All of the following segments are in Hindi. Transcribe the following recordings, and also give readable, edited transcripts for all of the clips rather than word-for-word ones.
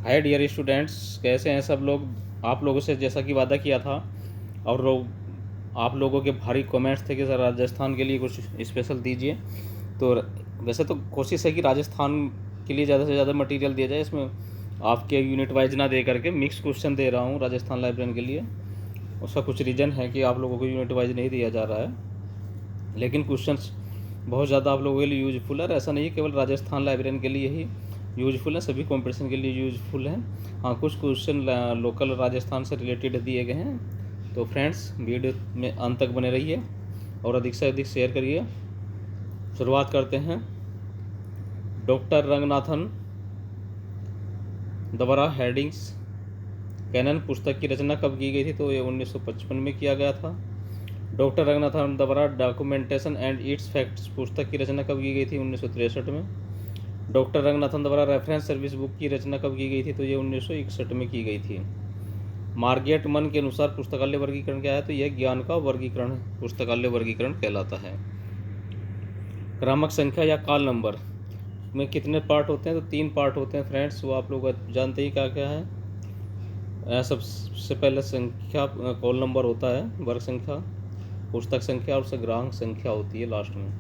हाय डियर स्टूडेंट्स, कैसे हैं सब लोग। आप लोगों से जैसा कि वादा किया था और आप लोगों के भारी कमेंट्स थे कि सर राजस्थान के लिए कुछ स्पेशल दीजिए। तो वैसे तो कोशिश है कि राजस्थान के लिए ज़्यादा से ज़्यादा मटेरियल दिया जाए। इसमें आपके यूनिट वाइज ना दे करके मिक्स क्वेश्चन दे रहा हूँ राजस्थान लाइब्रेरियन के लिए। उसका कुछ रीज़न है कि आप लोगों को यूनिट वाइज नहीं दिया जा रहा है, लेकिन क्वेश्चंस बहुत ज़्यादा आप लोगों के लिए यूजफुल है। और ऐसा नहीं है केवल राजस्थान लाइब्रेरियन के लिए ही यूजफुल है, सभी कंपटीशन के लिए यूजफुल है। हाँ, कुछ क्वेश्चन लोकल राजस्थान से रिलेटेड दिए गए हैं। तो फ्रेंड्स, वीडियो में अंत तक बने रहिए और अधिक से अधिक शेयर करिए। शुरुआत करते हैं। डॉक्टर रंगनाथन द्वारा हेडिंग्स कैनन पुस्तक की रचना कब की गई थी? तो ये 1955 में किया गया था। डॉक्टर रंगनाथन द्वारा डॉक्यूमेंटेशन एंड इट्स फैक्ट्स पुस्तक की रचना कब की गई थी? 1963 में। डॉक्टर रंगनाथन द्वारा रेफरेंस सर्विस बुक की रचना कब की गई थी? तो ये 1961 में की गई थी। मार्गेट मन के अनुसार पुस्तकालय वर्गीकरण क्या है? तो यह ज्ञान का वर्गीकरण पुस्तकालय वर्गीकरण कहलाता है। क्रमांक संख्या या काल नंबर में कितने पार्ट होते हैं? तो 3 पार्ट होते हैं फ्रेंड्स, वो आप लोग जानते ही क्या क्या है। सबसे पहले संख्या कॉल नंबर होता है, वर्ग संख्या, पुस्तक संख्या और संग्राहक संख्या होती है लास्ट में।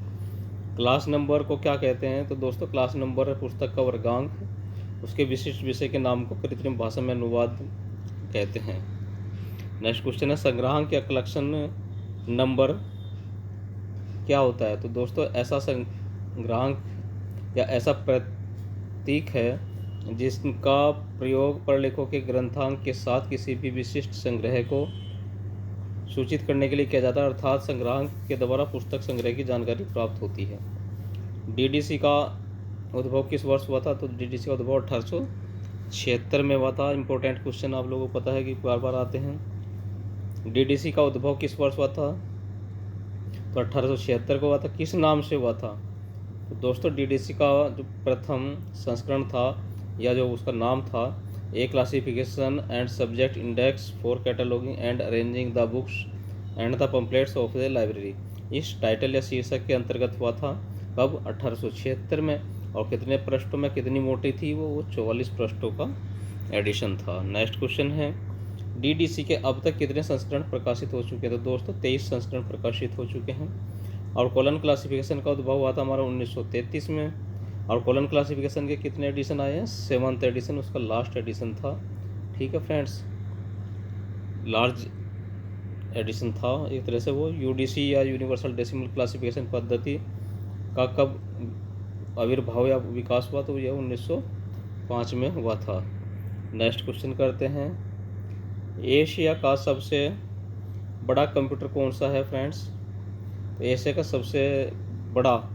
क्लास नंबर को क्या कहते हैं? तो दोस्तों, क्लास नंबर है पुस्तक का वर्गांक, उसके विशिष्ट विषय के नाम को कृत्रिम भाषा में अनुवाद कहते हैं। नेक्स्ट क्वेश्चन है, संग्राहक या कलेक्शन नंबर क्या होता है? तो दोस्तों, ऐसा संग्राहक या ऐसा प्रतीक है जिसका प्रयोग प्रलेखों के ग्रंथांक के साथ किसी भी विशिष्ट संग्रह को सूचित करने के लिए किया जाता है, अर्थात संग्राहक के द्वारा पुस्तक संग्रह की जानकारी प्राप्त होती है। डीडीसी का उद्भव किस वर्ष हुआ था? तो डीडीसी का उद्भव 1876 में हुआ था। इंपॉर्टेंट क्वेश्चन आप लोगों को पता है कि बार बार आते हैं। डीडीसी का उद्भव किस वर्ष हुआ था? तो 1876 को हुआ था। किस नाम से हुआ था? तो दोस्तों, डीडीसी का जो प्रथम संस्करण था या जो उसका नाम था, a classification and subject index for cataloguing and arranging the books and the pamphlets of the library, इस टाइटल या शीर्षक के अंतर्गत हुआ था। कब? 1876 में। और कितने पृष्ठों में, कितनी मोटी थी वो 44 पृष्ठों का एडिशन था। नेक्स्ट क्वेश्चन है, डीडीसी के अब तक कितने संस्करण प्रकाशित हो चुके हैं? तो दोस्तों, 23 संस्करण प्रकाशित हो चुके हैं। और कॉलन क्लासिफिकेशन का उद्भव हुआ था हमारा 1933 में। और कॉलन क्लासिफिकेशन के कितने एडिशन आए हैं? 7th एडिशन उसका लास्ट एडिशन था। ठीक है फ्रेंड्स, लार्ज एडिशन था एक तरह से वो। यूडीसी या यूनिवर्सल डेसिमल क्लासिफिकेशन पद्धति का कब आविर्भाव या विकास हुआ? तो यह 1905 में हुआ था। नेक्स्ट क्वेश्चन करते हैं, एशिया का सबसे बड़ा कंप्यूटर कौन सा है फ्रेंड्स? तो एशिया का सबसे बड़ा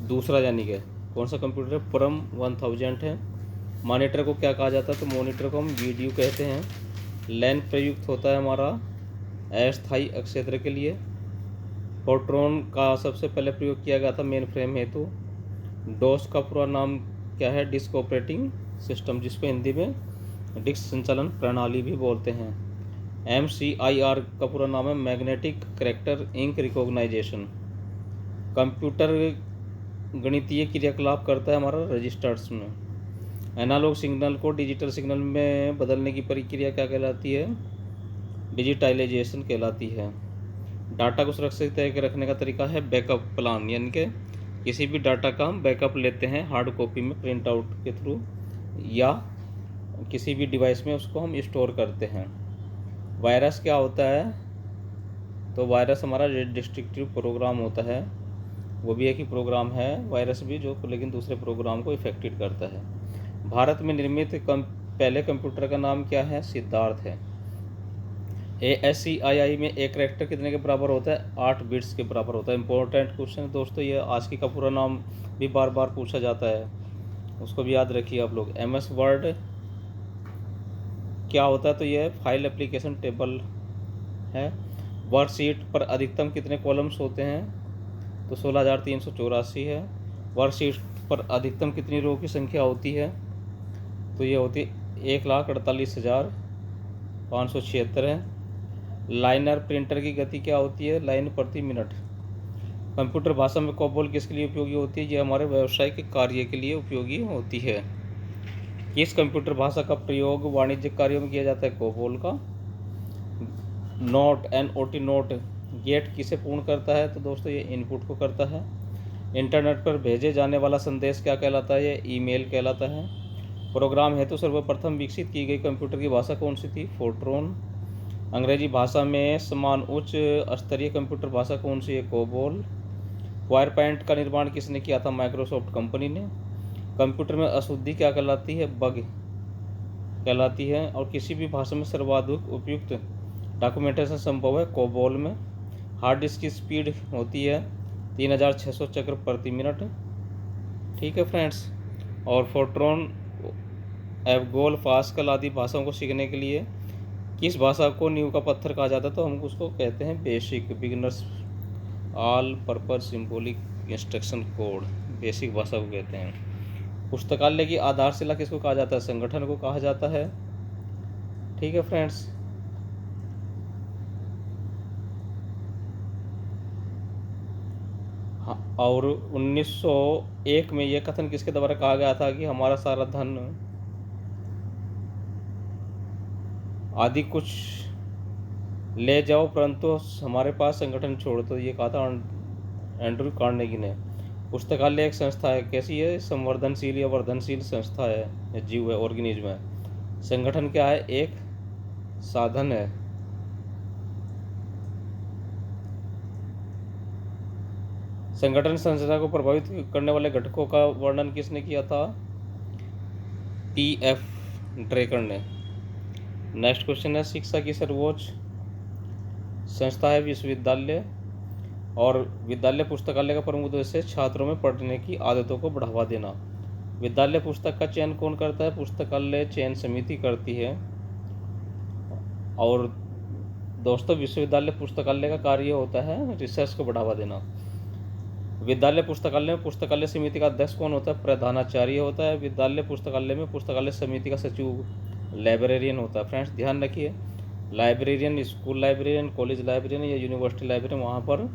दूसरा यानी कि कौन सा कंप्यूटर है? परम 1000 है। मॉनिटर को क्या कहा जाता है? तो मॉनिटर को हम वीडियो कहते हैं। लैन प्रयुक्त होता है हमारा अस्थायी क्षेत्र के लिए। फोर्ट्रॉन का सबसे पहले प्रयोग किया गया था मेन फ्रेम हेतु। डोस का पूरा नाम क्या है? डिस्क ऑपरेटिंग सिस्टम, जिसको हिंदी में डिस्क संचालन प्रणाली भी बोलते हैं। MCIR का पूरा नाम है magnetic character ink recognization. Computer गणितीय क्रियाकलाप करता है हमारा रजिस्टर्स में। एनालॉग सिग्नल को डिजिटल सिग्नल में बदलने की प्रक्रिया क्या कहलाती है? डिजिटाइजेशन कहलाती है। डाटा को सुरक्षित रखने का तरीका है बैकअप प्लान, यानी कि किसी भी डाटा का हम बैकअप लेते हैं हार्ड कॉपी में प्रिंट आउट के थ्रू, या किसी भी डिवाइस में उसको हम स्टोर करते हैं। वायरस क्या होता है? तो वायरस हमारा डिस्ट्रक्टिव प्रोग्राम होता है, वो भी एक ही प्रोग्राम है वायरस भी, जो लेकिन दूसरे प्रोग्राम को इफेक्टेड करता है। भारत में निर्मित पहले कंप्यूटर का नाम क्या है? सिद्धार्थ है। ASCII में एक कैरेक्टर कितने के बराबर होता है? 8 बिट्स के बराबर होता है। इंपॉर्टेंट क्वेश्चन है दोस्तों, ये ASCII का पूरा नाम भी बार बार पूछा जाता है, उसको भी याद रखिए आप लोग। MS वर्ड क्या होता है? तो ये फाइल एप्लीकेशन टेबल है। वर्कशीट पर अधिकतम कितने कॉलम्स होते हैं? तो 16,384 है। वर्कशीट पर अधिकतम कितनी रो की संख्या होती है? तो ये होती है 1,48,576 है। लाइनर प्रिंटर की गति क्या होती है? लाइन प्रति मिनट। कंप्यूटर भाषा में COBOL किसके लिए उपयोगी होती है? ये हमारे व्यवसाय के कार्य के लिए उपयोगी होती है। किस कंप्यूटर भाषा का प्रयोग वाणिज्यिक कार्यों में किया जाता है? कोबोल का। नोट NOT नोट गेट किसे पूर्ण करता है? तो दोस्तों ये इनपुट को करता है। इंटरनेट पर भेजे जाने वाला संदेश क्या कहलाता है? ये ईमेल कहलाता है। प्रोग्राम हेतु सर्वप्रथम विकसित की गई कंप्यूटर की भाषा कौन सी थी? फोर्ट्रॉन। अंग्रेजी भाषा में समान उच्च स्तरीय कंप्यूटर भाषा कौन सी है? कोबोल। पावरपॉइंट का निर्माण किसने किया था? माइक्रोसॉफ्ट कंपनी ने। कंप्यूटर में अशुद्धि क्या कहलाती है? बग कहलाती है। और किसी भी भाषा में सर्वाधिक उपयुक्त डॉक्यूमेंटेशन संभव है? कोबोल में। हार्ड डिस्क की स्पीड होती है 3600 चक्र प्रति मिनट। ठीक है फ्रेंड्स। और फोर्ट्रॉन, एवगोल, पास्कल आदि भाषाओं को सीखने के लिए किस भाषा को नींव का पत्थर कहा जाता है? तो हम उसको कहते हैं basic, beginners all purpose symbolic instruction code, basic भाषा को कहते हैं। पुस्तकालय की आधारशिला किसको कहा जाता है? संगठन को कहा जाता है। ठीक है फ्रेंड्स। हाँ, और 1901 में यह कथन किसके द्वारा कहा गया था कि हमारा सारा धन आदि कुछ ले जाओ परंतु हमारे पास संगठन छोड़ो? तो ये कहा था एंड्रू कार्नेगी ने। पुस्तकालय एक संस्था है, कैसी है? संवर्धनशील या वर्धनशील संस्था है, जीव है, ऑर्गेनिज्म है। संगठन क्या है? एक साधन है। संगठन संरचना को प्रभावित करने वाले घटकों का वर्णन किसने किया था? P.F. ड्रेकर ने। नेक्स्ट क्वेश्चन है, शिक्षा की सर्वोच्च संस्था है विश्वविद्यालय, और विद्यालय पुस्तकालय का प्रमुख उद्देश्य छात्रों में पढ़ने की आदतों को बढ़ावा देना। विद्यालय पुस्तक का चयन कौन करता है? पुस्तकालय चयन समिति करती है। और दोस्तों विश्वविद्यालय पुस्तकालय का कार्य होता है रिसर्च को बढ़ावा देना। विद्यालय पुस्तकालय में पुस्तकालय समिति का अध्यक्ष कौन होता है? प्रधानाचार्य होता है। विद्यालय पुस्तकालय में पुस्तकालय समिति का सचिव लाइब्रेरियन होता है। फ्रेंड्स ध्यान रखिए, librarian, school librarian, college librarian या यूनिवर्सिटी लाइब्रेरियन, वहाँ पर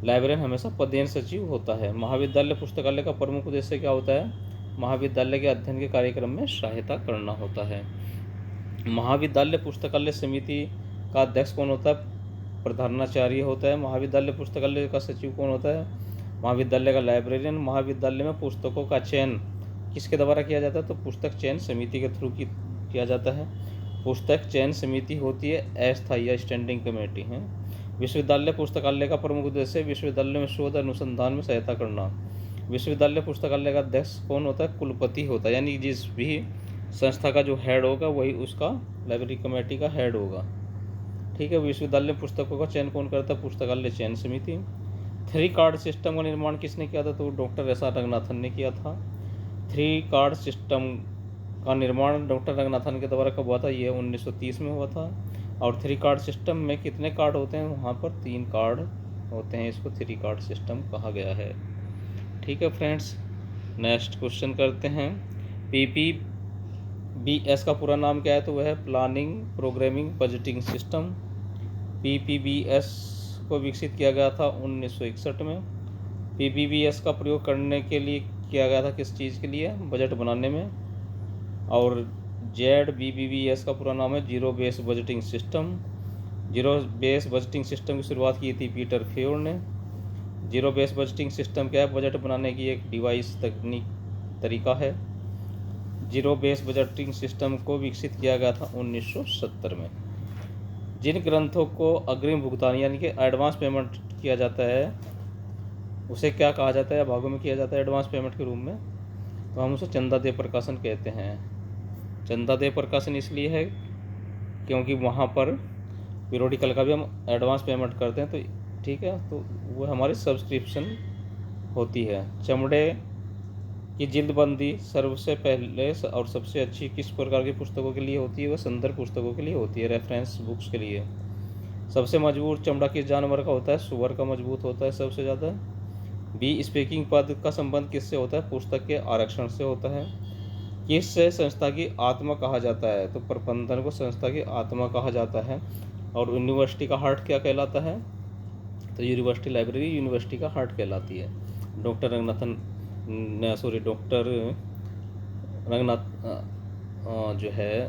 लाइब्रेरियन हमेशा पदेन सचिव होता है। महाविद्यालय पुस्तकालय का प्रमुख उद्देश्य क्या होता है? महाविद्यालय के अध्ययन के कार्यक्रम में सहायता करना होता है। महाविद्यालय पुस्तकालय समिति का अध्यक्ष कौन होता है? प्रधानाचार्य होता है। महाविद्यालय पुस्तकालय का सचिव कौन होता है? महाविद्यालय का लाइब्रेरियन। महाविद्यालय में पुस्तकों का चयन किसके द्वारा किया जाता है? तो पुस्तक चयन समिति के थ्रू किया जाता है। पुस्तक चयन समिति होती है अस्थायी या स्टैंडिंग कमेटी है। विश्वविद्यालय पुस्तकालय का प्रमुख उद्देश्य विश्वविद्यालय में शोध अनुसंधान में सहायता करना। विश्वविद्यालय पुस्तकालय का अध्यक्ष कौन होता है? कुलपति होता है, यानी जिस भी संस्था का जो हेड होगा वही उसका लाइब्रेरी कमेटी का हेड होगा। ठीक है। विश्वविद्यालय पुस्तकों का चयन कौन करता है? पुस्तकालय चयन समिति। 3 कार्ड सिस्टम का निर्माण किसने किया था? तो डॉक्टर एस आर रंगनाथन ने किया था। 3 कार्ड सिस्टम का निर्माण डॉक्टर रंगनाथन के द्वारा कब हुआ था? ये 1930 में हुआ था। और 3 कार्ड सिस्टम में कितने कार्ड होते हैं? वहाँ पर 3 कार्ड होते हैं, इसको 3 कार्ड सिस्टम कहा गया है। ठीक है फ्रेंड्स। नेक्स्ट क्वेश्चन करते हैं। PPBS का पूरा नाम क्या है? तो वह है planning programming budgeting system. PPBS को विकसित किया गया था 1961 में। PPBS का प्रयोग करने के लिए किया गया था किस चीज़ के लिए? बजट बनाने में। और ZBBS का पूरा नाम है zero base budgeting system. Zero base budgeting system की शुरुआत की थी पीटर फेयर ने। जीरो बेस बजटिंग सिस्टम क्या है? बजट बनाने की एक डिवाइस तरीका है। जीरो बेस बजटिंग सिस्टम को विकसित किया गया था 1970 में। जिन ग्रंथों को अग्रिम भुगतान यानी कि एडवांस पेमेंट किया जाता है उसे क्या कहा जाता है? भागों में किया जाता है एडवांस पेमेंट के रूप में, तो हम उसे चंदा देय प्रकाशन कहते हैं। चंदा देय प्रकाशन इसलिए है क्योंकि वहाँ पर पीरियोडिकल का भी हम एडवांस पेमेंट करते हैं, तो ठीक है, तो वो हमारी सब्सक्रिप्शन होती है। चमड़े की जिल्दबंदी सबसे पहले और सबसे अच्छी किस प्रकार की पुस्तकों के लिए होती है? वह संदर्भ पुस्तकों के लिए होती है, रेफरेंस बुक्स के लिए। सबसे मजबूत चमड़ा किस जानवर का होता है? सुअर का मजबूत होता है सबसे ज़्यादा। बी स्पीकिंग पद का संबंध किससे होता है? पुस्तक के आरक्षण से होता है। किस से संस्था की आत्मा कहा जाता है? तो प्रबंधन को संस्था की आत्मा कहा जाता है। और यूनिवर्सिटी का हार्ट क्या कहलाता है? तो यूनिवर्सिटी लाइब्रेरी यूनिवर्सिटी का हार्ट कहलाती है। डॉक्टर जो है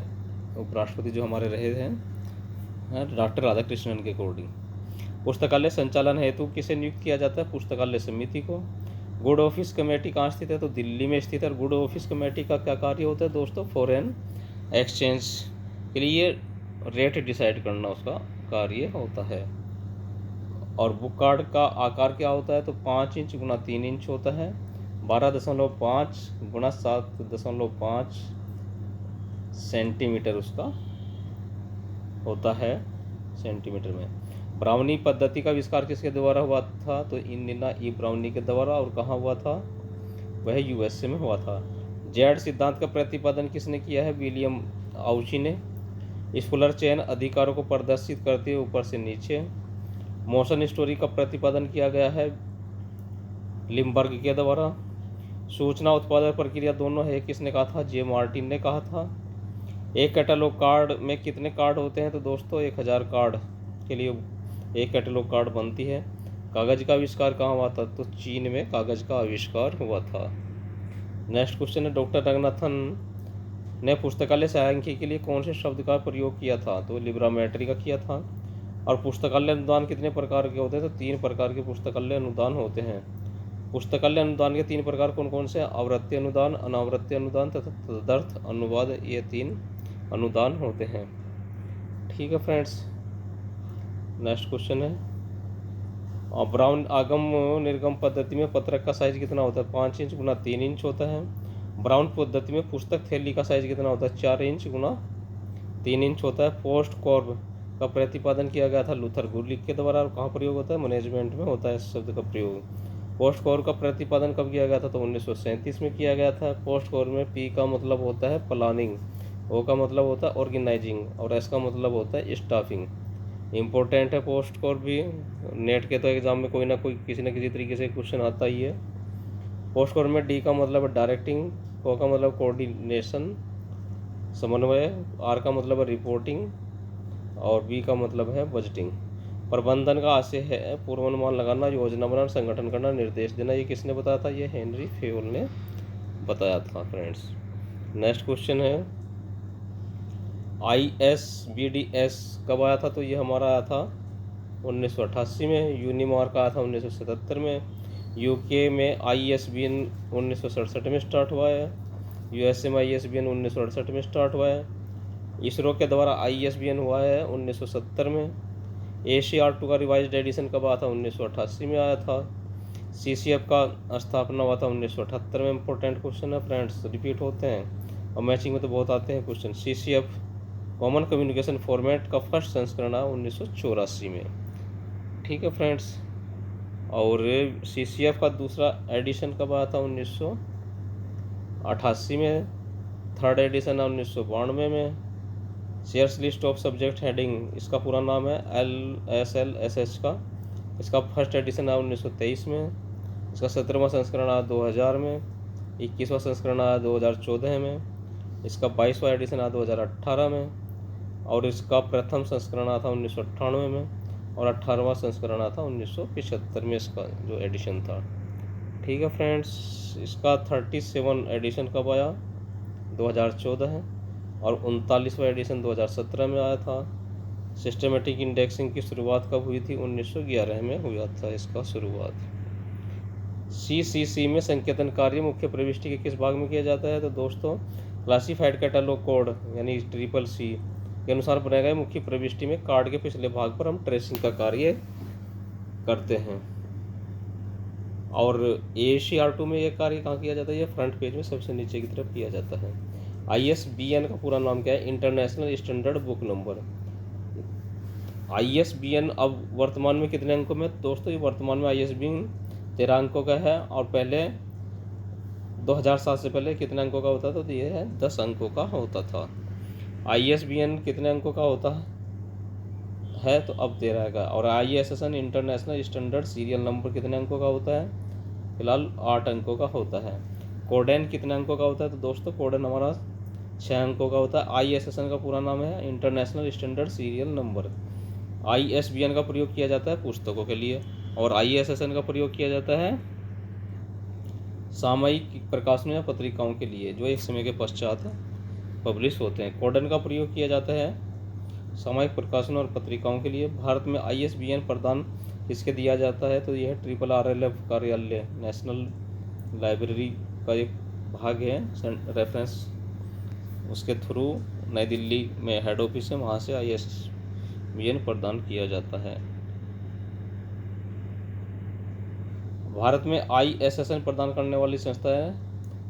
उपराष्ट्रपति जो हमारे रहे हैं डॉक्टर राधाकृष्णन के अकॉर्डिंग। पुस्तकालय संचालन हेतु किसे नियुक्त किया जाता है? पुस्तकालय समिति को। गुड ऑफिस कमेटी कहाँ स्थित है? तो दिल्ली में स्थित है। और गुड ऑफिस कमेटी का क्या कार्य होता है दोस्तों? फॉरेन एक्सचेंज के लिए रेट डिसाइड करना उसका कार्य होता है। और बुक कार्ड का आकार क्या होता है? तो 5 इंच गुना 3 इंच होता है। 12.5 गुना 7.5 सेंटीमीटर उसका होता है सेंटीमीटर में। ब्राउनी पद्धति का आविष्कार किसके द्वारा हुआ था? तो इंदिरा ई ब्राउनी के द्वारा। और कहाँ हुआ था? वह यूएसए में हुआ था। जेड सिद्धांत का प्रतिपादन किसने किया है? विलियम आउची ने। स्फुलर चेन अधिकारों को प्रदर्शित करती है ऊपर से नीचे। मोशन स्टोरी का प्रतिपादन किया गया है लिम्बर्ग के द्वारा। सूचना उत्पादन प्रक्रिया दोनों है किसने कहा था? जे मार्टिन ने कहा था। एक कैटलॉग कार्ड में कितने कार्ड होते हैं? तो दोस्तों 1000 कार्ड के लिए एक कैटलॉग कार्ड बनती है। कागज का आविष्कार कहाँ हुआ था? तो चीन में कागज का आविष्कार हुआ था। नेक्स्ट क्वेश्चन है, डॉक्टर रंगनाथन ने पुस्तकालय सांख्यिकी के लिए कौन से शब्द का प्रयोग किया था? तो लिब्रामेट्री का किया था। और पुस्तकालय अनुदान कितने प्रकार के होते हैं? तो 3 प्रकार के पुस्तकालय अनुदान होते हैं। पुस्तकालय अनुदान के 3 प्रकार कौन कौन से? आवृत्ति अनुदान, अनावृत्ति अनुदान तथा तदर्थ अनुवाद, ये 3 अनुदान होते हैं। ठीक है फ्रेंड्स, नेक्स्ट क्वेश्चन है, ब्राउन आगम निर्गम पद्धति में पत्रक का साइज कितना होता है? 5 इंच गुना 3 इंच होता है। ब्राउन पद्धति में पुस्तक थैली का साइज कितना होता है? 4 इंच गुना 3 इंच होता है। पोस्ट कॉर्ब का प्रतिपादन किया गया था लूथर गुरलिक के द्वारा। और कहाँ प्रयोग होता है? मैनेजमेंट में होता है इस शब्द का प्रयोग। पोस्ट कॉर्ब का प्रतिपादन कब किया गया था? तो 1937 में किया गया था। पोस्ट कॉर्ब में पी का मतलब होता है प्लानिंग, ओ का मतलब होता है ऑर्गेनाइजिंग और एस का मतलब होता है स्टाफिंग। इम्पोर्टेंट है पोस्ट कॉर्ब भी, नेट के तो एग्जाम में कोई ना कोई किसी न किसी तरीके से क्वेश्चन आता ही है। पोस्ट कॉर्ब में डी का मतलब है डायरेक्टिंग, ओ का मतलब कोऑर्डिनेशन समन्वय, आर का मतलब है रिपोर्टिंग और बी का मतलब है बजटिंग। प्रबंधन का आशय है पूर्वानुमान लगाना, योजना बनाना, संगठन करना, निर्देश देना। ये किसने बताया था? ये हेनरी फेयोल ने बताया था फ्रेंड्स। नेक्स्ट क्वेश्चन है, ISBDS कब आया था? तो ये हमारा आया था 1988 में। यूनिमार्क आया था 1977 में। यूके में ISBN 1967 में स्टार्ट हुआ है। यूएसए में ISBN 1968 में स्टार्ट हुआ है। इसरो के द्वारा ISBN हुआ है 1970 में। ACR2 का रिवाइज्ड एडिशन कब आया था? 1988 में आया था। CCF का स्थापना हुआ था 1978 में। इंपॉर्टेंट क्वेश्चन है फ्रेंड्स, रिपीट होते हैं और मैचिंग में तो बहुत आते हैं question. CCF common communication format का फर्स्ट संस्करण आया 1984 में। ठीक है फ्रेंड्स, और CCF का दूसरा एडिशन कब आया था? 1988 में। थर्ड एडिशन है 1992 में। Shares list of subject heading, इसका पूरा नाम है LSLSH का। इसका फर्स्ट एडिशन आया 1923 में। इसका 17वां संस्करण आया 2000 में। 21वां संस्करण आया 2014 में। इसका 22वां एडिशन आया 2018 में। और इसका प्रथम संस्करण आया था 1998 में। और 18वां संस्करण आया था 1975 में, इसका जो एडिशन था। ठीक है फ्रेंड्स, इसका 37वां एडिशन कब आया? 2014 है। और 39वां एडिशन 2017 में आया था। सिस्टमेटिक इंडेक्सिंग की शुरुआत कब हुई थी? 1911 में हुआ था इसका शुरुआत। CCC में संकेतन कार्य मुख्य प्रविष्टि के किस भाग में किया जाता है? तो दोस्तों क्लासिफाइड कैटलॉग कोड यानी CCC के अनुसार बनाए गए मुख्य प्रविष्टि में कार्ड के पिछले भाग पर हम ट्रेसिंग का कार्य करते हैं। और ACR2 में यह कार्य कहाँ किया जाता है? ये फ्रंट पेज में सबसे नीचे की तरफ किया जाता है। ISBN का पूरा नाम क्या है? International standard book number. ISBN अब वर्तमान में कितने अंकों में? दोस्तों ये वर्तमान में ISBN 13 अंकों का है। और पहले 2007 से पहले कितने अंकों का होता था? तो ये है 10 अंकों का होता था। ISBN कितने अंकों का होता है? तो अब 13 का। और ISSN international standard serial number कितने अंकों का होता है? फिलहाल 8 अंकों का होता है। कोडेन कितने अंकों का होता है? तो दोस्तों कोडेन हमारा 6 अंकों का होता है। ISSN का पूरा नाम है international standard serial number. ISBN का प्रयोग किया जाता है पुस्तकों के लिए और ISSN का प्रयोग किया जाता है सामयिक प्रकाशनों या पत्रिकाओं के लिए जो एक समय के पश्चात पब्लिश होते हैं। कोडन का प्रयोग किया जाता है सामयिक प्रकाशन और पत्रिकाओं के लिए। भारत में ISBN प्रदान किसके दिया जाता है, तो यह RRLF कार्यालय नेशनल लाइब्रेरी का एक भाग है, रेफरेंस उसके थ्रू नई दिल्ली में हेड ऑफिस है, वहाँ से ISBN प्रदान किया जाता है। भारत में ISSN प्रदान करने वाली संस्था है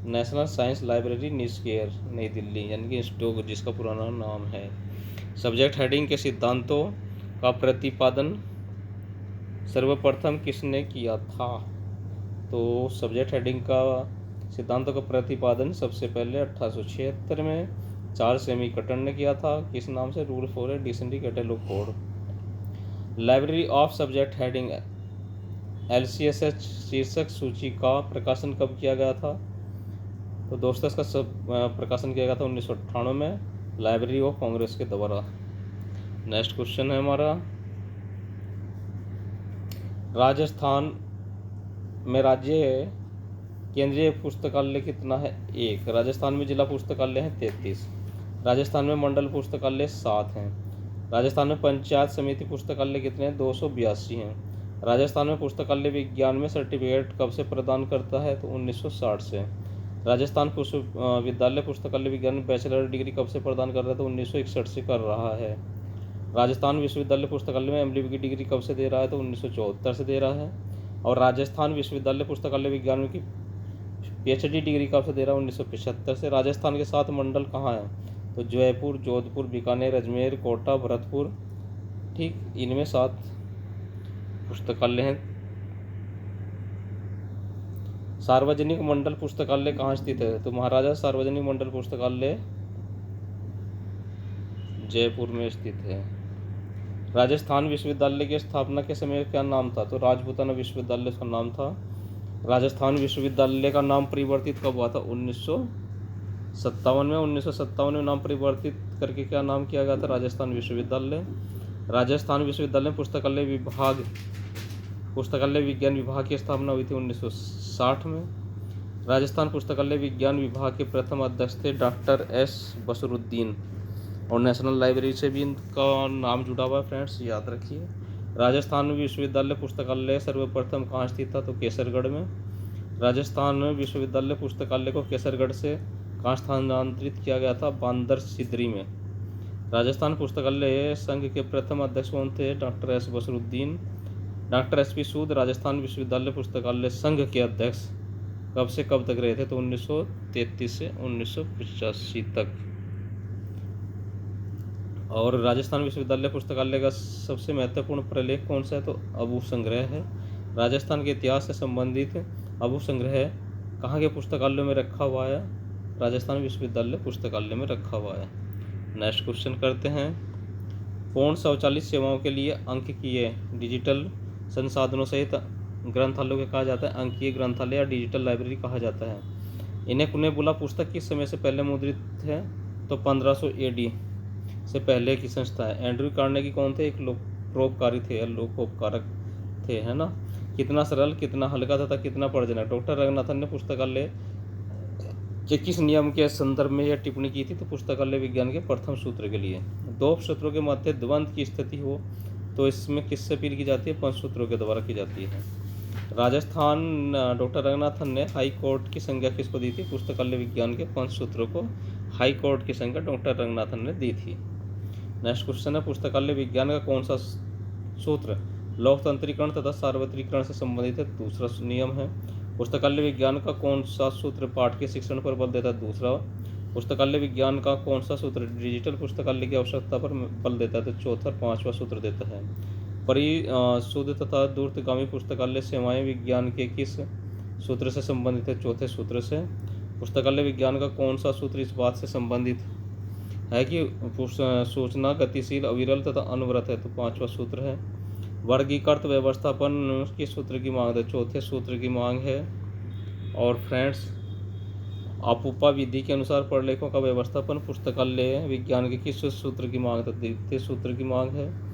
नेशनल साइंस लाइब्रेरी निष्केर नई दिल्ली, यानी कि इंस्टोक जिसका पुराना नाम है। सब्जेक्ट हेडिंग के सिद्धांतों का प्रतिपादन सर्वप्रथम किसने किया था, तो सब्जेक्ट हेडिंग का सिद्धांतों का प्रतिपादन सबसे पहले 1876 में चार्ल्स सेमीकटन ने किया था। किस नाम से, rule for a dictionary catalogue code. Library of subject heading LCSH शीर्षक सूची का प्रकाशन कब किया गया था, तो दोस्तों इसका प्रकाशन किया गया था 1998 में लाइब्रेरी ऑफ कांग्रेस के द्वारा। नेक्स्ट क्वेश्चन है हमारा, राजस्थान में राज्य केंद्रीय पुस्तकालय कितना है, 1। राजस्थान में जिला पुस्तकालय है 33। राजस्थान में मंडल पुस्तकालय 7 हैं। राजस्थान में पंचायत समिति पुस्तकालय कितने हैं, 282 हैं। राजस्थान में पुस्तकालय विज्ञान में सर्टिफिकेट कब से प्रदान करता है, तो 1960 से। राजस्थान विश्वविद्यालय पुस्तकालय विज्ञान में बैचलर डिग्री कब से प्रदान कर रहा है, तो 1961 से कर रहा है। राजस्थान विश्वविद्यालय पुस्तकालय में MLB की डिग्री कब से दे रहा है, तो 1974 से दे रहा है। और राजस्थान विश्वविद्यालय पुस्तकालय विज्ञान की PhD डिग्री कब से दे रहा है, 1975 से। राजस्थान के 7 मंडल कहाँ हैं, तो जयपुर, जोधपुर, बीकानेर, अजमेर, कोटा, भरतपुर, ठीक, इनमें 7 पुस्तकालय हैं। सार्वजनिक मंडल पुस्तकालय कहाँ स्थित है, तो महाराजा सार्वजनिक मंडल पुस्तकालय जयपुर में स्थित है। राजस्थान विश्वविद्यालय की स्थापना के समय क्या नाम था, तो राजपूताना विश्वविद्यालय का नाम था। राजस्थान विश्वविद्यालय का नाम परिवर्तित कब हुआ था, 1957 में। 1957 में नाम परिवर्तित करके क्या नाम किया गया था, राजस्थान विश्वविद्यालय। राजस्थान विश्वविद्यालय पुस्तकालय विज्ञान विभाग की स्थापना हुई थी 1960 में। राजस्थान पुस्तकालय विज्ञान विभाग के प्रथम अध्यक्ष थे डॉक्टर S बसरुद्दीन, और नेशनल लाइब्रेरी से भी इनका नाम जुड़ा हुआ है फ्रेंड्स, याद रखिए। राजस्थान विश्वविद्यालय पुस्तकालय सर्वप्रथम कहाँ स्थित था, तो केसरगढ़ में। राजस्थान विश्वविद्यालय पुस्तकालय को केसरगढ़ से कहाँ स्थानांतरित किया गया था, बांदर सिद्री में। राजस्थान पुस्तकालय संघ के प्रथम अध्यक्ष कौन थे, doctor S Basruddin. Doctor SP सूद राजस्थान विश्वविद्यालय पुस्तकालय संघ के अध्यक्ष कब से कब तक रहे थे, तो 1933 से 1985 तक। और राजस्थान विश्वविद्यालय पुस्तकालय का सबसे महत्वपूर्ण प्रलेख कौन सा है, तो अबू संग्रह है। राजस्थान के इतिहास से संबंधित अबू संग्रह कहाँ के पुस्तकालयों में रखा हुआ है, राजस्थान विश्वविद्यालय पुस्तकालय में रखा हुआ है। नेक्स्ट क्वेश्चन करते हैं, पूर्ण स्वचालित सेवाओं के लिए अंकीय डिजिटल संसाधनों सहित ग्रंथालयों को कहा जाता है अंकीय ग्रंथालय या डिजिटल लाइब्रेरी कहा जाता है। इन्हें कुनेबुला पुस्तक किस समय से पहले मुद्रित है, तो 1500 AD से पहले की संस्था है। एंड्रयू कार्नेगी कौन थे, एक लोकोपकारी थे, लोकोपकारक थे, है ना। कितना सरल, कितना हल्का तथा कितना पढ़जनक, डॉक्टर रंगनाथन ने पुस्तकालय के किस नियम के संदर्भ में यह टिप्पणी की थी, तो पुस्तकालय विज्ञान के प्रथम सूत्र के लिए। दो उपसूत्रों के मध्य द्वंद्व की स्थिति हो तो इसमें किससे अपील की जाती है, पंचसूत्रों के द्वारा की जाती है। राजस्थान डॉक्टर रंगनाथन ने हाई कोर्ट की संज्ञा किसको दी थी, पुस्तकालय विज्ञान के पंचसूत्रों को हाई कोर्ट की संज्ञा डॉक्टर रंगनाथन ने दी थी। नेक्स्ट क्वेश्चन है, पुस्तकालय विज्ञान का कौन सा सूत्र लोकतंत्रीकरण तथा सार्वत्रिकरण से संबंधित है, दूसरा नियम है। पुस्तकालय विज्ञान का कौन सा सूत्र पाठ के शिक्षण पर बल देता है, दूसरा। पुस्तकालय विज्ञान का कौन सा सूत्र डिजिटल पुस्तकालय की आवश्यकता पर बल देता है, तो चौथा और पांचवा सूत्र देता है। परिशुद्ध तथा दूरगामी पुस्तकालय सेवाएं विज्ञान के किस सूत्र से संबंधित है, चौथे सूत्र से। पुस्तकालय विज्ञान का कौन सा सूत्र इस बात से संबंधित है कि सूचना गतिशील, अविरल तथा अनवरत है, तो पांचवा सूत्र है। वर्गीकृत व्यवस्थापन किस सूत्र की मांग है, चौथे सूत्र की मांग है। और फ्रेंड्स, आपूपा विधि के अनुसार प्रलेखों का व्यवस्थापन पुस्तकालय विज्ञान के किस सूत्र की मांग है, तो द्वितीय सूत्र की मांग है।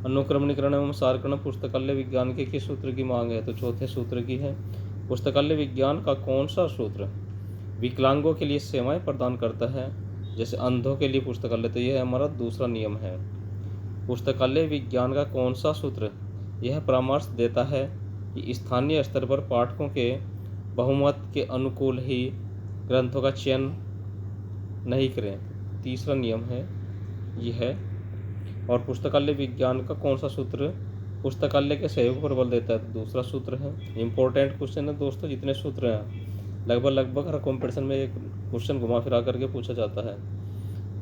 अनुक्रमणीकरण एवं सारकरण पुस्तकालय विज्ञान के किस सूत्र की मांग है, तो चौथे सूत्र की है। पुस्तकालय विज्ञान का कौन सा सूत्र विकलांगों के लिए सेवाएं प्रदान करता है, जैसे अंधों के लिए पुस्तकालय, तो यह हमारा दूसरा नियम है। पुस्तकालय विज्ञान का कौन सा सूत्र यह परामर्श देता है कि स्थानीय स्तर पर पाठकों के बहुमत के अनुकूल ही ग्रंथों का चयन नहीं करें? तीसरा नियम है यह। और पुस्तकालय विज्ञान का कौन सा सूत्र पुस्तकालय के सहयोग पर बल देता है? तो दूसरा सूत्र है। इंपॉर्टेंट क्वेश्चन है दोस्तों, जितने सूत्र हैं लगभग हर कॉम्पिटिशन में एक क्वेश्चन घुमा फिरा करके पूछा जाता है।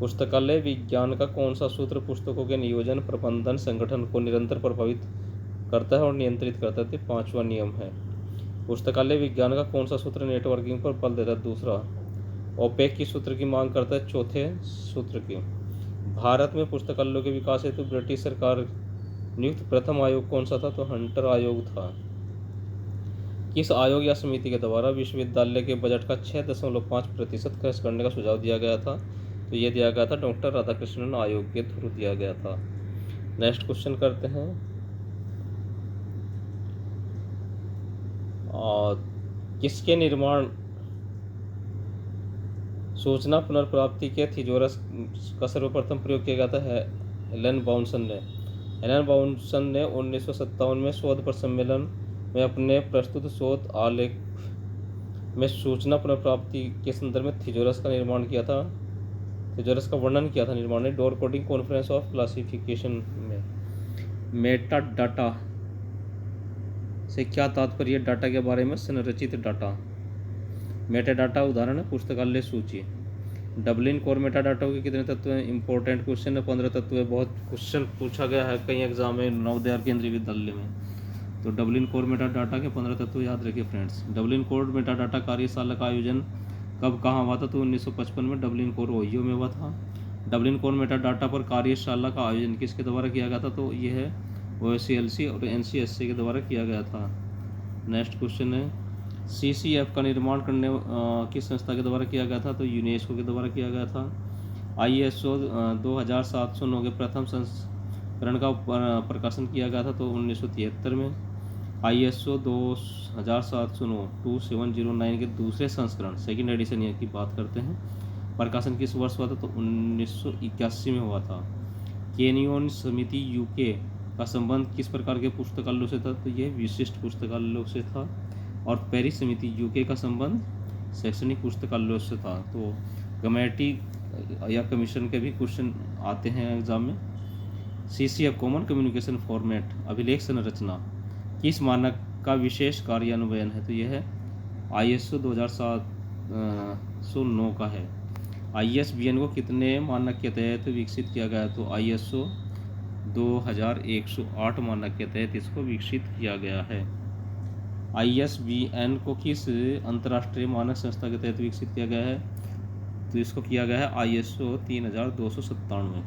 पुस्तकालय विज्ञान का कौन सा सूत्र पुस्तकों के नियोजन, प्रबंधन, संगठन को निरंतर प्रभावित करता है और नियंत्रित करता है? तो पांचवा नियम है। पुस्तकालय विज्ञान का कौन सा सूत्र नेटवर्किंग पर बल देता है? दूसरा। ओपेक की सूत्र की मांग करता है? चौथे सूत्र की। भारत में पुस्तकालयों के विकास हेतु ब्रिटिश सरकार नियुक्त प्रथम आयोग कौन सा था? तो हंटर आयोग था। किस आयोग या समिति के द्वारा विश्वविद्यालय के बजट का 6.5% खर्च करने का सुझाव दिया गया था? तो ये दिया गया था डॉक्टर राधाकृष्णन आयोग के थ्रू दिया गया था। नेक्स्ट क्वेश्चन करते हैं। और किसके निर्माण सूचना पुनर्प्राप्ति के थिजोरस का सर्वप्रथम प्रयोग किया गया था? एलन बाउंसन ने। एलन बाउंसन ने 1957 में शोध पर सम्मेलन में अपने प्रस्तुत शोध आलेख में सूचना पुनर्प्राप्ति के संदर्भ में थिजोरस का निर्माण किया था। थिजोरस का वर्णन किया था निर्माण ने door coding conference of classification में। मेटा डाटा से क्या तात्पर्य? डाटा के बारे में संरचित डाटा। मेटा डाटा उदाहरण है पुस्तकालय सूची। डबलिन कोर मेटा डाटा के कितने तत्व हैं? इंपॉर्टेंट क्वेश्चन है, 15 तत्व है। बहुत क्वेश्चन पूछा गया है कई एग्जाम में नवोदय और केंद्रीय विद्यालय में। तो डबलिन कोर मेटा डाटा के 15 तत्व याद रखिए friends. Dublin core Meta data कार्यशाला का आयोजन कब कहाँ हुआ था? तो 1955 में डबलिन कोर ओहियो में हुआ था। डबलिन कोर मेटा डाटा पर कार्यशाला का आयोजन किसके द्वारा किया गया था? तो ये है OSCLC और NCSC के द्वारा किया गया था। नेक्स्ट क्वेश्चन है CCF का निर्माण करने किस संस्था के द्वारा किया गया था? तो यूनेस्को के द्वारा किया गया था। ISO 2709 के प्रथम संस्करण का प्रकाशन किया गया था तो 1973 में। ISO 2709 के दूसरे संस्करण सेकेंड एडिशन की बात करते हैं, प्रकाशन किस वर्ष हुआ था? तो 1981 में हुआ था। केनियन समिति UK का संबंध किस प्रकार के पुस्तकालयों से था? तो यह विशिष्ट पुस्तकालयों से था। और पेरिस समिति UK का संबंध शैक्षणिक पुस्तकालयों से था। तो कमेटी या कमीशन के भी क्वेश्चन आते हैं एग्जाम में। CCF कॉमन कम्युनिकेशन फॉर्मेट अभिलेख संरचना किस मानक का विशेष कार्यान्वयन है? तो यह है ISO 2709 का है। ISBN को कितने मानक के तहत विकसित किया गया? तो ISO 2108 मानक के तहत इसको विकसित किया गया है। ISBN को किस अंतर्राष्ट्रीय मानक संस्था के तहत विकसित किया गया है? तो इसको किया गया है ISO 3297।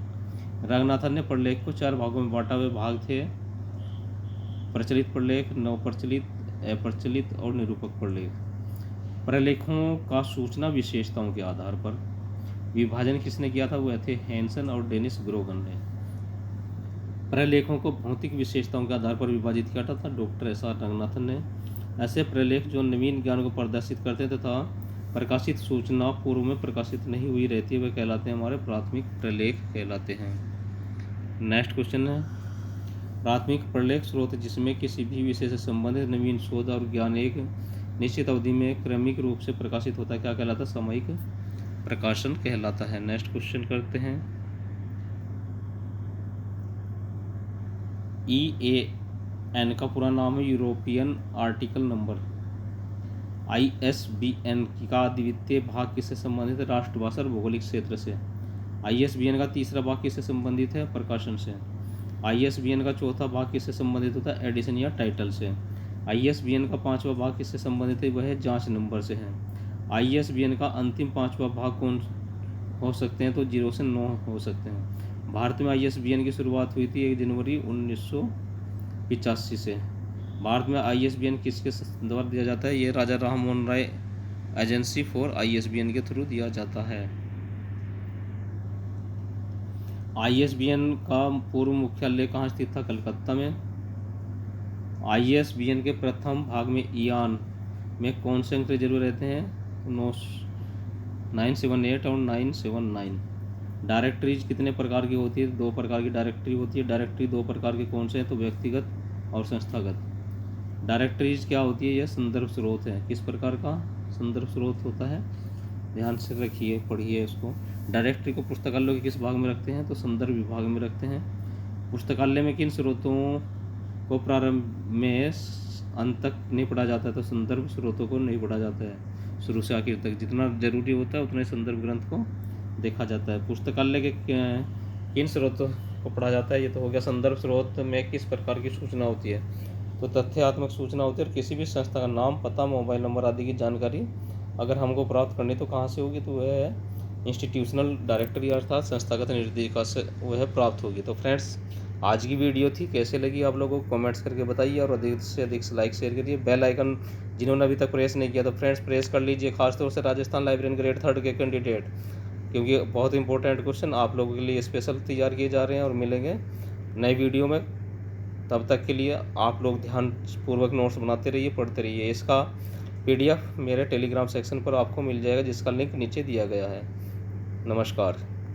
रंगनाथन ने प्रलेख को 4 भागों में बांटा। वे भाग थे प्रचलित प्रलेख, नवप्रचलित, अप्रचलित और निरूपक प्रलेख। प्रलेखों का सूचना विशेषताओं के आधार पर विभाजन किसने किया था? वह थे हैंसन और डेनिस ग्रोगन ने। प्रलेखों को भौतिक विशेषताओं के आधार पर विभाजित किया था डॉक्टर SR रंगनाथन ने। ऐसे प्रलेख जो नवीन ज्ञान को प्रदर्शित करते तथा प्रकाशित सूचना पूर्व में प्रकाशित नहीं हुई रहती है वे कहलाते हैं हमारे प्राथमिक प्रलेख कहलाते हैं। नेक्स्ट क्वेश्चन है प्राथमिक प्रलेख स्रोत जिसमें किसी भी विषय से संबंधित नवीन शोध और ज्ञान एक निश्चित अवधि में क्रमिक रूप से प्रकाशित होता है, क्या कहलाता है? सामयिक प्रकाशन कहलाता है। नेक्स्ट क्वेश्चन करते हैं EAN का पूरा नाम है यूरोपियन आर्टिकल नंबर। ISBN का द्वितीय भाग किससे संबंधित है? राष्ट्रभाषा और भौगोलिक क्षेत्र से। ISBN का तीसरा भाग किससे संबंधित है? प्रकाशन से। ISBN का चौथा भाग किससे संबंधित होता है? एडिशन या टाइटल से। ISBN का पांचवा भाग किससे संबंधित है? वह जांच नंबर से है। ISBN का अंतिम पांचवा भाग कौन हो सकते हैं? तो 0 से 9 हो सकते हैं। भारत में ISBN की शुरुआत हुई थी 1 जनवरी 1985 से। भारत में ISBN किसके द्वारा दिया जाता है? ये राजा Ram Mohan Roy agency for ISBN के थ्रू दिया जाता है। ISBN का पूर्व मुख्यालय कहाँ स्थित था? कलकत्ता में। ISBN के प्रथम भाग में ईयान में कौन से अंक रिजर्व रहते हैं? 978 और 979। डायरेक्टरीज कितने प्रकार की होती है? 2 प्रकार की डायरेक्टरी होती है। डायरेक्टरी 2 प्रकार के कौन से हैं? तो व्यक्तिगत और संस्थागत। डायरेक्टरीज क्या होती है? यह संदर्भ स्रोत है। किस प्रकार का संदर्भ स्रोत होता है? ध्यान से रखिए, पढ़िए इसको। डायरेक्टरी को पुस्तकालय के किस भाग में रखते हैं? तो संदर्भ विभाग में रखते हैं। पुस्तकालय में किन स्रोतों को प्रारंभ में अंत तक नहीं पढ़ा जाता है? तो संदर्भ स्रोतों को नहीं पढ़ा जाता है। शुरू से आखिर तक जितना जरूरी होता है उतने संदर्भ ग्रंथ को देखा जाता है। पुस्तकालय के किन स्रोतों को पढ़ा जाता है? ये तो हो गया। संदर्भ स्रोत में किस प्रकार की सूचना होती है? तो तथ्यात्मक सूचना होती है। और किसी भी संस्था का नाम, पता, मोबाइल नंबर आदि की जानकारी अगर हमको प्राप्त करनी तो कहाँ से होगी? तो वह है इंस्टीट्यूशनल डायरेक्टरी अर्थात संस्थागत निर्देशिका से वह प्राप्त होगी। तो फ्रेंड्स, आज की वीडियो थी, कैसे लगी आप लोगों को कमेंट्स करके बताइए और अधिक से अधिक लाइक शेयर करिए। बेल आइकन जिन्होंने अभी तक प्रेस नहीं किया तो फ्रेंड्स प्रेस कर लीजिए, खासतौर से राजस्थान लाइब्रेरियन ग्रेड 3 के कैंडिडेट, क्योंकि बहुत इंपॉर्टेंट क्वेश्चन आप लोगों के लिए स्पेशल तैयार किए जा रहे हैं और मिलेंगे नई वीडियो में। तब तक के लिए आप लोग ध्यानपूर्वक नोट्स बनाते रहिए, पढ़ते रहिए। इसका PDF मेरे टेलीग्राम सेक्शन पर आपको मिल जाएगा, जिसका लिंक नीचे दिया गया है। नमस्कार।